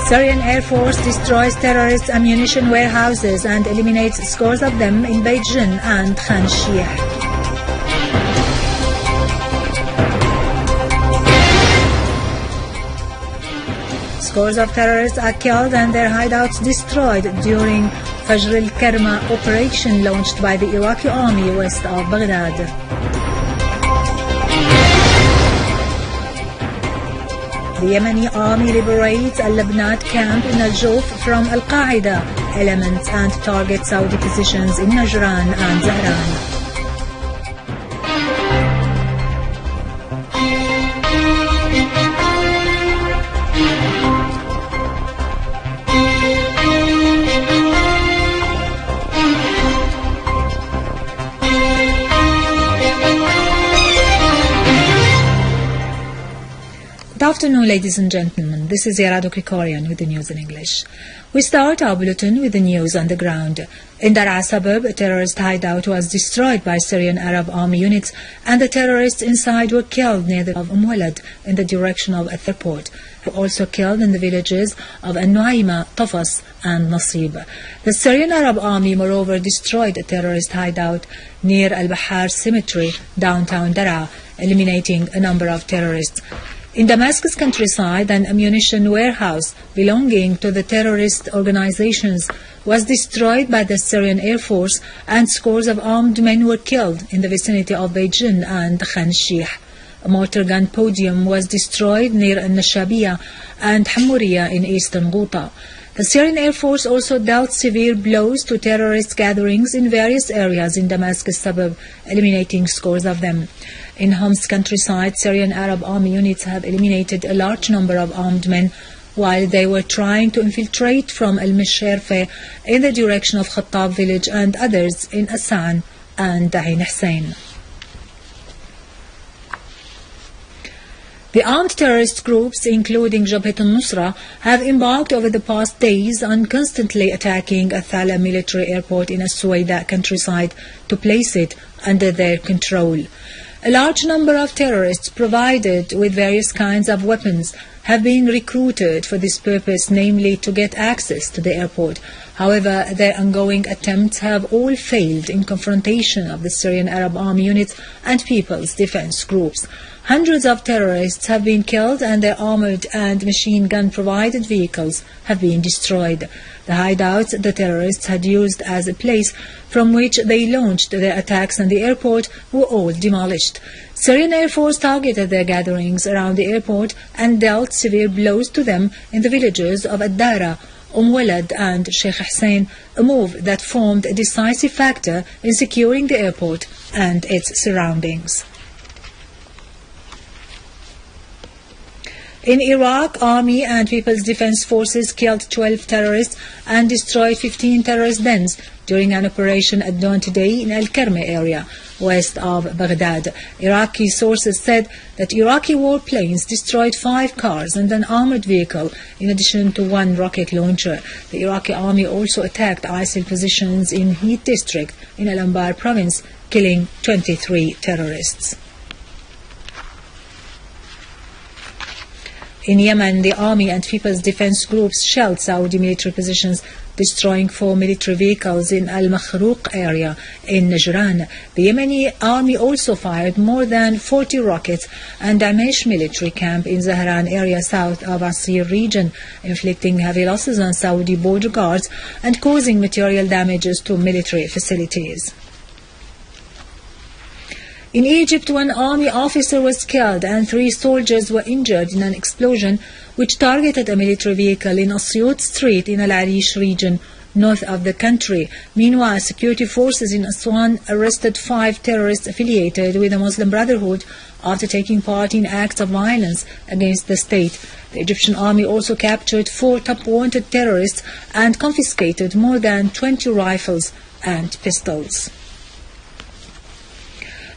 Syrian Air Force destroys terrorist ammunition warehouses and eliminates scores of them in Beijing and Khan Sheikh. Scores of terrorists are killed and their hideouts destroyed during Fajr al-Karma operation launched by the Iraqi army west of Baghdad. The Yemeni army liberates al-Labnat camp in al-Jawf from al-Qaeda elements and targets Saudi positions in Najran and Zahran. Good afternoon, ladies and gentlemen. This is Yarado Krikorian with the news in English. We start our bulletin with the news on the ground. In Daraa suburb, a terrorist hideout was destroyed by Syrian Arab army units, and the terrorists inside were killed near the of Walad in the direction of the airport. They were also killed in the villages of An-Nuaima, Tafas, and Nasib. The Syrian Arab army, moreover, destroyed a terrorist hideout near al-Bashar cemetery, downtown Daraa, eliminating a number of terrorists. In Damascus countryside, an ammunition warehouse belonging to the terrorist organizations was destroyed by the Syrian Air Force, and scores of armed men were killed in the vicinity of Beijing and Khan Sheikh. A mortar gun podium was destroyed near Al-Nashabiyah and Hamouriya in eastern Ghouta. The Syrian Air Force also dealt severe blows to terrorist gatherings in various areas in Damascus suburb, eliminating scores of them. In Homs countryside, Syrian Arab army units have eliminated a large number of armed men while they were trying to infiltrate from Al-Misherfe in the direction of Khattab village and others in Asan and Ain Hussein. The armed terrorist groups, including Jabhat al-Nusra, have embarked over the past days on constantly attacking a Thala military airport in Al-Suwaida countryside to place it under their control. A large number of terrorists provided with various kinds of weapons have been recruited for this purpose, namely to get access to the airport. However, their ongoing attempts have all failed in confrontation of the Syrian Arab army units and people's defense groups. Hundreds of terrorists have been killed and their armored and machine gun provided vehicles have been destroyed. The hideouts the terrorists had used as a place from which they launched their attacks on the airport were all demolished. Syrian Air Force targeted their gatherings around the airport and dealt severe blows to them in the villages of Ad-Dara, Walad and Sheikh Hussein, a move that formed a decisive factor in securing the airport and its surroundings. In Iraq, Army and People's Defense Forces killed 12 terrorists and destroyed 15 terrorist dens during an operation at dawn today in Al-Karma area, west of Baghdad. Iraqi sources said that Iraqi warplanes destroyed 5 cars and an armored vehicle, in addition to 1 rocket launcher. The Iraqi army also attacked ISIL positions in Heat district in Al-Anbar province, killing 23 terrorists. In Yemen, the army and People's Defense groups shelled Saudi military positions, destroying 4 military vehicles in Al-Makhrouq area in Najran. The Yemeni army also fired more than 40 rockets and Damesh military camp in Zahran area south of Asir region, inflicting heavy losses on Saudi border guards and causing material damages to military facilities. In Egypt, 1 army officer was killed and 3 soldiers were injured in an explosion which targeted a military vehicle in Asyut Street in Al-Arish region, north of the country. Meanwhile, security forces in Aswan arrested 5 terrorists affiliated with the Muslim Brotherhood after taking part in acts of violence against the state. The Egyptian army also captured 4 top-wanted terrorists and confiscated more than 20 rifles and pistols.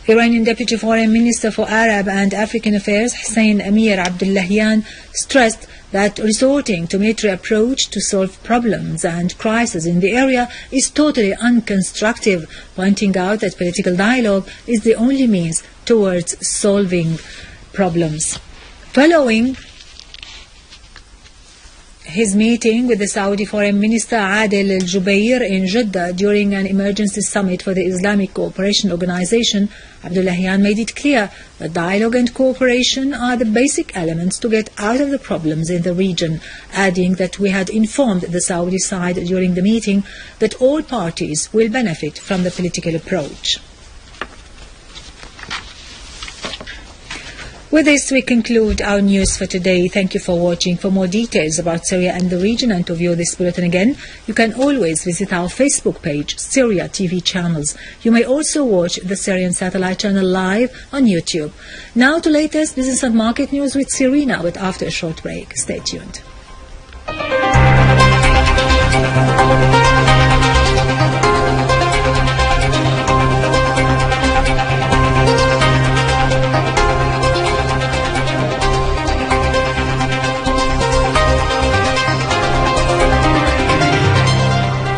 Iranian Deputy Foreign Minister for Arab and African Affairs Hussein Amir Abdullahian stressed that resorting to military approach to solve problems and crises in the area is totally unconstructive, pointing out that political dialogue is the only means towards solving problems. Following his meeting with the Saudi Foreign Minister Adel al-Jubair in Jeddah during an emergency summit for the Islamic Cooperation Organization, Abdullahian made it clear that dialogue and cooperation are the basic elements to get out of the problems in the region, adding that we had informed the Saudi side during the meeting that all parties will benefit from the political approach. With this, we conclude our news for today. Thank you for watching. For more details about Syria and the region and to view this bulletin again, you can always visit our Facebook page, Syria TV channels. You may also watch the Syrian satellite channel live on YouTube. Now to latest business and market news with Serena, but after a short break. Stay tuned.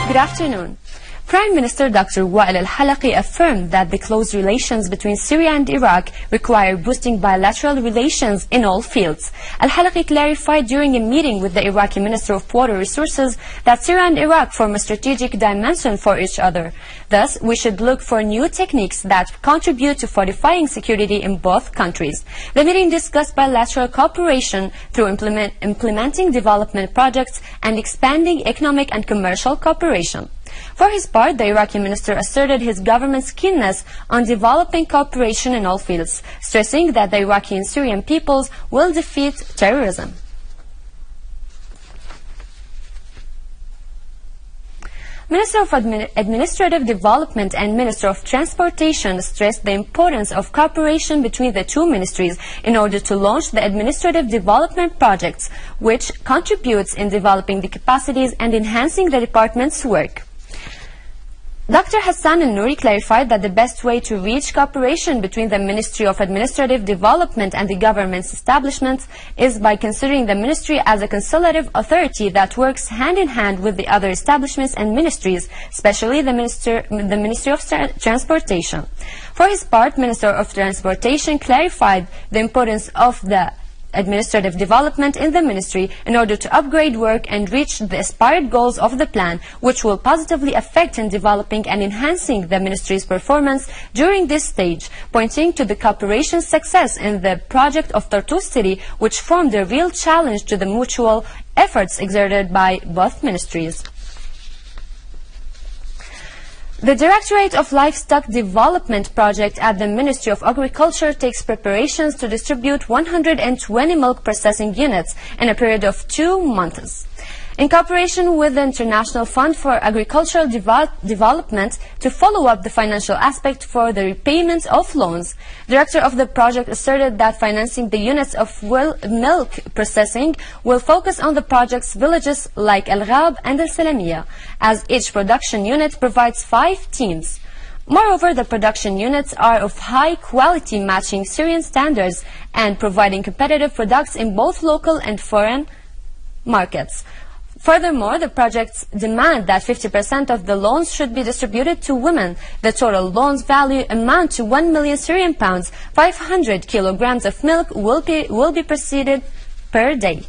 Good afternoon. Prime Minister Dr. Wael al-Halaqi affirmed that the close relations between Syria and Iraq require boosting bilateral relations in all fields. Al-Halaqi clarified during a meeting with the Iraqi Minister of Water Resources that Syria and Iraq form a strategic dimension for each other. Thus, we should look for new techniques that contribute to fortifying security in both countries. The meeting discussed bilateral cooperation through implementing development projects and expanding economic and commercial cooperation. For his part, the Iraqi minister asserted his government's keenness on developing cooperation in all fields, stressing that the Iraqi and Syrian peoples will defeat terrorism. Minister of Administrative Development and Minister of Transportation stressed the importance of cooperation between the two ministries in order to launch the administrative development projects, which contributes in developing the capacities and enhancing the department's work. Dr. Hassan al-Nouri clarified that the best way to reach cooperation between the Ministry of Administrative Development and the government's establishments is by considering the ministry as a consultative authority that works hand in hand with the other establishments and ministries, especially the Ministry of Transportation. For his part, Minister of Transportation clarified the importance of the administrative development in the ministry in order to upgrade work and reach the aspired goals of the plan, which will positively affect in developing and enhancing the ministry's performance during this stage, pointing to the cooperation success in the project of Tartus City, which formed a real challenge to the mutual efforts exerted by both ministries. The Directorate of Livestock Development Project at the Ministry of Agriculture takes preparations to distribute 120 milk processing units in a period of 2 months. In cooperation with the International Fund for Agricultural Development to follow up the financial aspect for the repayment of loans, the director of the project asserted that financing the units of milk processing will focus on the project's villages like Al-Ghab and Al-Salamiya, as each production unit provides 5 teams. Moreover, the production units are of high quality, matching Syrian standards and providing competitive products in both local and foreign markets. Furthermore, the projects demand that 50% of the loans should be distributed to women. The total loans value amount to 1 million Syrian pounds. 500 kilograms of milk will be proceeded per day.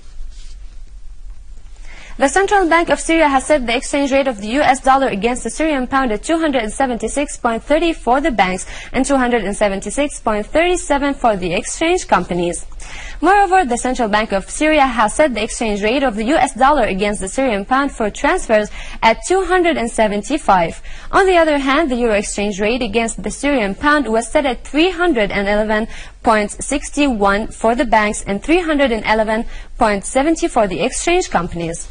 The Central Bank of Syria has set the exchange rate of the US dollar against the Syrian pound at 276.30 for the banks and 276.37 for the exchange companies. Moreover, the Central Bank of Syria has set the exchange rate of the US dollar against the Syrian pound for transfers at 275. On the other hand, the euro exchange rate against the Syrian pound was set at 311.61 for the banks and 311.70 for the exchange companies.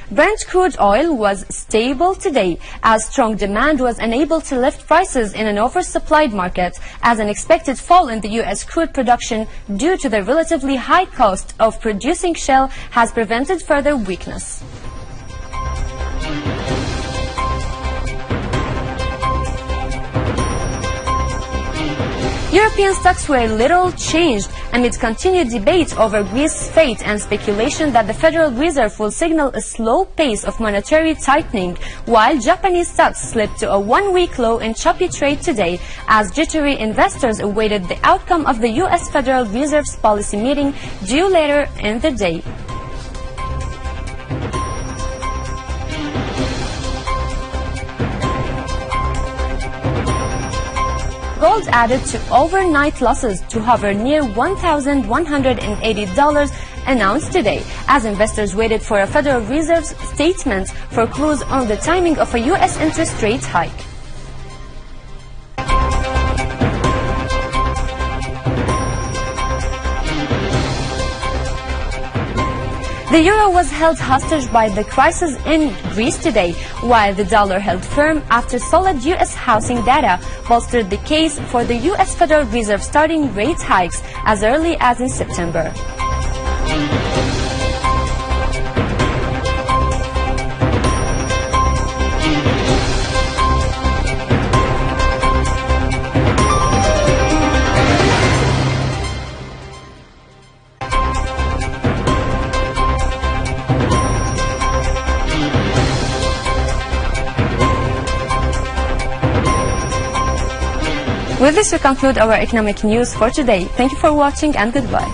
Brent crude oil was stable today, as strong demand was unable to lift prices in an oversupplied market, as an expected fall in the U.S. crude production due to the relatively high cost of producing shale has prevented further weakness. European stocks were little changed amid continued debate over Greece's fate and speculation that the Federal Reserve will signal a slow pace of monetary tightening, while Japanese stocks slipped to a one-week low in choppy trade today as jittery investors awaited the outcome of the U.S. Federal Reserve's policy meeting due later in the day. gold added to overnight losses to hover near $1,180 announced today, as investors waited for a Federal Reserve's statement for clues on the timing of a U.S. interest rate hike. The euro was held hostage by the crisis in Greece today, while the dollar held firm after solid U.S. housing data bolstered the case for the U.S. Federal Reserve starting rate hikes as early as in September. With this, we conclude our economic news for today. Thank you for watching and goodbye.